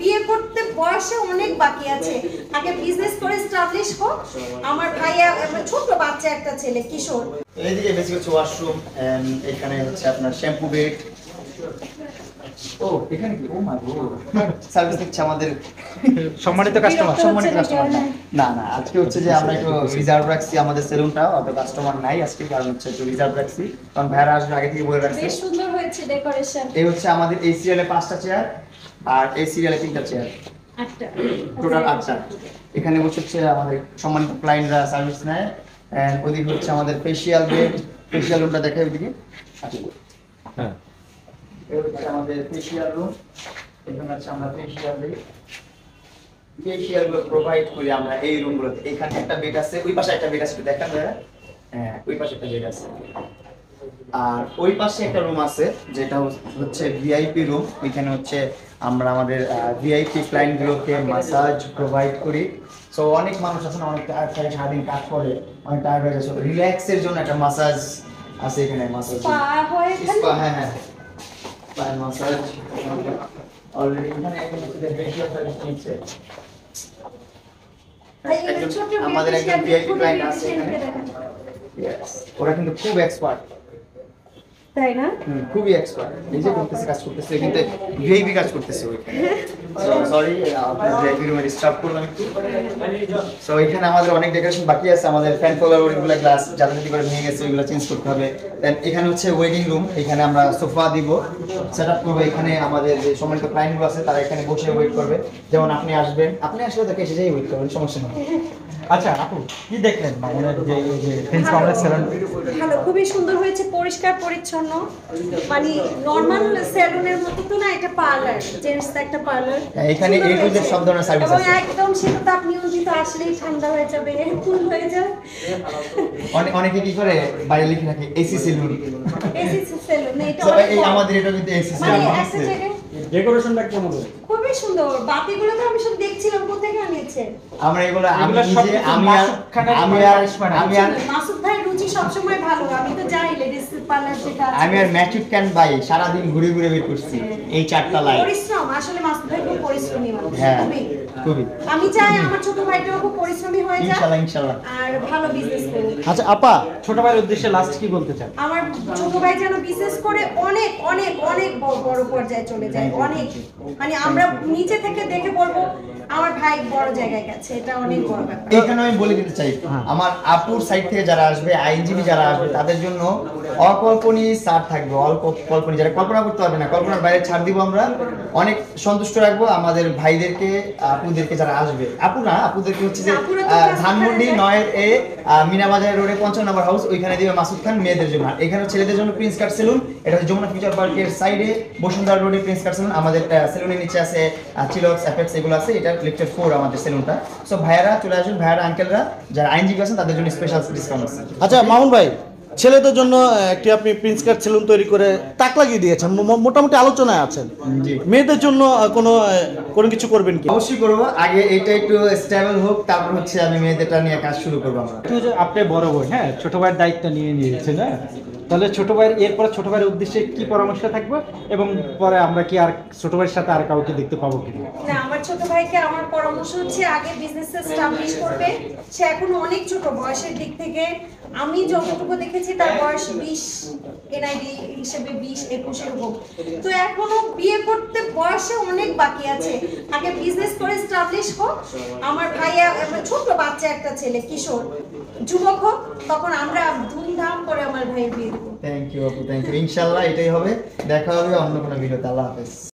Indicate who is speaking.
Speaker 1: বিয়ে করতে বয়সে অনেক বাকি আছে, আগে বিজনেস করে এস্টাবলিশ হোক। আমার ভাইয়া ছোট বাচ্চা একটা ছেলে কিশোর।
Speaker 2: এইদিকে বেশি হচ্ছে ওয়াশরুম, এখানে হচ্ছে আপনার শ্যাম্পু বেড। ও এখানে কি ও মা গো সার্ভিস দিচ্ছে আমাদের
Speaker 3: সম্মানিত কাস্টমার।
Speaker 2: না না, আজকে হচ্ছে যে আমরা একটু রিজার্ভ রাখছি আমাদের সেলুনটা, অত কাস্টমার নাই আজকে, কারণ হচ্ছে একটু রিজার্ভ রাখছি, কারণ ভাইরা আসবে আগে থেকে বলে রাখছি।
Speaker 1: বেশ সুন্দর হয়েছে ডেকোরেশন।
Speaker 2: এই হচ্ছে আমাদের এই সিরিয়ালে 5টা চেয়ার আর এই সিরিয়ালে 3টা চেয়ার,
Speaker 1: 8টা
Speaker 2: টোটাল 8টা। এখানে বসে হচ্ছে আমাদের সম্মানিত ক্লায়েন্টরা সার্ভিস নেয়। এন্ড ওদিকে হচ্ছে আমাদের ফেশিয়াল বেড, ফেশিয়াল রুমটা দেখাই ওদিকে। আচ্ছা
Speaker 3: হ্যাঁ,
Speaker 2: এই হচ্ছে আমাদের ফেশিয়াল রুম, এখানে হচ্ছে আমরা ফেশিয়াল দিই, ফেশিয়াল গুলো প্রোভাইড করি আমরা এই রুমগুলোতে। এখানে একটা বেড আছে, ওই পাশে একটা বেড আছে, দেখান ভাইয়া। হ্যাঁ, ওই পাশে একটা বেড আছে, আর ওই পাশে একটা রুম আছে যেটা হচ্ছে ভিআইপি রুম। ওইখানে হচ্ছে আমরা আমাদের ভিআইপি ক্লায়েন্ট গুলোকে মাসাজ প্রোভাইড করি। সো অনেক মানুষ আছে না, অনেক টায়ার্ড থাকে, সারাদিন কাজ করে, অনেক টায়ার্ড হয়ে গেছে, রিল্যাক্স এর জন্য একটা মাসাজ আছে এখানে। মাসাজ স্পা, হ্যাঁ হ্যাঁ, স্পা মাসাজ অলরেডি এখানে একজন ফেশিয়াল সার্ভিস নিচ্ছে। আমাদের একজন ভিআইপি ক্লায়েন্ট আছে এখানে। ইয়েস, ওরা কিন্তু খুব এক্সপার্ট,
Speaker 1: তাই না?
Speaker 2: খুবই এক্সপার্ট, নিজে করতেছে, কাজ করতেছে, কিন্তু ভিআইপি কাজ করতেছে ওইখানে। সরি আপনাদের ভিআইপি রুমে ডিস্টার্ব করলাম একটু। সো এখানে আমাদের অনেক ডেকোরেশন বাকি আছে, আমাদের ফ্যান ফলোয়ার ওইগুলো গ্লাস যাতায়াত করে ভেঙে গেছে, ওইগুলো চেঞ্জ করতে হবে। দেন এখানে হচ্ছে ওয়েডিং রুম, এখানে আমরা সোফা দিব, সেটআপ করব। এখানে আমাদের যে সম্মানিত ক্লায়েন্টগুলো আছে তারা এখানে বসে ওয়েট করবে, যেমন আপনি আসবেন, আপনি আসলে তাকে এসে যাই ওয়েট করবেন, সমস্যা নেই।
Speaker 3: আচ্ছা আপু, কি দেখলেন মামুনের যে প্রিন্স কমপ্লেক্স সেলুন?
Speaker 1: ভালো, খুবই সুন্দর হয়েছে, পরিষ্কার পরিচ্ছন্ন, মানে নরমাল সেলুনের মতো তো না, এটা পার্লার, জেন্টস একটা পার্লার।
Speaker 2: এখানে এই টু জেড সব ধরনের সার্ভিস
Speaker 1: এবং
Speaker 2: আছে,
Speaker 1: একদম শীততাপ নিয়ন্ত্রিত, আসলেই ঠান্ডা হয়ে যাবে, কুল হয়ে যায়।
Speaker 2: অনেকে কি করে বাইরে লিখে রাখে এসি সেলুন।
Speaker 1: এসি সেলুন এটা
Speaker 2: তো
Speaker 1: অনেক
Speaker 2: এই
Speaker 1: বড়।
Speaker 2: আমাদের এটা কিন্তু এসি
Speaker 1: মানে
Speaker 2: সেলুন
Speaker 1: একটা জায়গায়
Speaker 3: ডেকোরেশনটা কেমন?
Speaker 1: খুবই সুন্দর, বাতিগুলো তো আমি শুধু দেখছিলাম, কোথেকে আনিয়েছে।
Speaker 2: আমরা এগুলো আমি
Speaker 3: এগুলো সব
Speaker 2: নিজে
Speaker 3: কিছু
Speaker 2: আমি আর
Speaker 3: মাসুদ খানের
Speaker 2: আমি আর
Speaker 1: মাসুদ ভাই রুচি সবসময় ভালো, আমি তো যাই লেডিস পার্লার যেটা আছে।
Speaker 2: আমি আর ম্যাচিক ক্যান বাই সারা দিন ঘুরে ঘুরে বের করছি এই 4টা লাইন।
Speaker 1: পরিশ্রম, আসলে মাসুদ ভাই খুব পরিশ্রমী মানুষ,
Speaker 2: হ্যাঁ
Speaker 1: খুবই।
Speaker 2: খুবই,
Speaker 1: আমি চাই আমার ছোট ভাইটাও খুব পরিশ্রমী হয়ে যায়
Speaker 2: ইনশাআল্লাহ ইনশাআল্লাহ।
Speaker 1: আর ভালো বিজনেস করুক।
Speaker 3: আচ্ছা আপা, ছোট ভাইয়ের উদ্দেশ্যে লাস্ট কি বলতে চান?
Speaker 1: আমার ছোট ভাই যেন বিজনেস করে অনেক অনেক অনেক বড় পর্যায়ে চলে যায়, অনেক, মানে আমরা নিচে থেকে দেখে বলবো আমার ভাই বড় জায়গায় গেছে, এটা অনেক বড় ব্যাপার।
Speaker 2: এইখানে আমি বলে দিতে চাই, আমার আপুর সাইড থেকে যারা আসবে, আইনজীবী যারা আসবে, তাদের জন্য অকল্পনীয় ছাড় থাকবে, অকল্পনীয়, যারা কল্পনা করতে পারবে না, কল্পনার বাইরে ছাড় দিব আমরা, অনেক সন্তুষ্ট রাখবো আমাদের ভাইদেরকে, আপুদেরকে যারা আসবে। আপুদেরকে হচ্ছে যে ধানমন্ডি 9 মিনা বাজার রোডে 55 নম্বর হাউস, ওইখানে দিবে মাসুদ খান মেয়েদের জন্য। আর এখানে ছেলেদের জন্য প্রিন্স কাট সেলুন, এটা হচ্ছে যমুনা ফিউচার পার্কের সাইডে বসুন্ধরা রোডে প্রিন্স কাট সেলুন। আমাদের সেলুনের নিচে আছে চিলক্স, অ্যাপেক্স, এগুলো আছে। এটা লেকচার 4 আমাদের সেলুনটা। সো ভাইয়ারা চলে আসুন, ভাইয়ারা আঙ্কেলরা যারা আইনজীবী আছেন তাদের জন্য স্পেশাল ডিসকাউন্ট আছে।
Speaker 4: আচ্ছা মামুন ভাই, ছেলেদের জন্য একটি আপনি প্রিন্স কাট সেলুন তৈরি করে তাক লাগিয়ে দিয়েছেন, মোটামুটি আলোচনায় আছেন।
Speaker 2: জি,
Speaker 4: মেয়েদের জন্য কোনো কিছু করবেন কি?
Speaker 2: অবশ্যই করবো, আগে এটা একটু স্টেবল হোক, তারপর হচ্ছে আমি মেয়েদেরটা নিয়ে কাজ শুরু করবো আমরা।
Speaker 3: একটু যে আপনি বড় বোন, হ্যাঁ, ছোট ভাইয়ের দায়িত্ব নিয়ে নিয়েছেন, হ্যাঁ, তাহলে ছোট ভাইয়ের এরপরে ছোট ভাইয়ের উদ্দেশ্যে কি পরামর্শ থাকবে, এবং পরে আমরা কি আর ছোট ভাইয়ের সাথে আর কাউকে দেখতে পাবো কিনা?
Speaker 1: না, আমার ছোট ভাইকে আমার পরামর্শ হচ্ছে আগে বিজনেস এস্টাবলিশ করবে। সে এখন অনেক ছোট বয়সের দিক থেকে, আমি যতটুকু দেখেছি তার বয়স 20, এনআইডি হিসেবে 20-21 এরকম। তো এখনো বিয়ে করতে বয়সে অনেক বাকি আছে, আগে বিজনেস করে এস্টাবলিশ হোক। আমার ভাইয়া ছোট বাচ্চা একটা ছেলে কিশোর, যুবক হোক, তখন আমরা ধুমধাম করে আমার ভাইয়ের বিয়ে দেবো।
Speaker 2: থ্যাংক ইউ আপু, থ্যাংক ইউ। ইনশাআল্লাহ এটাই হবে, দেখা হবে অন্য কোনো ভিডিওতে। আল্লাহ হাফেজ।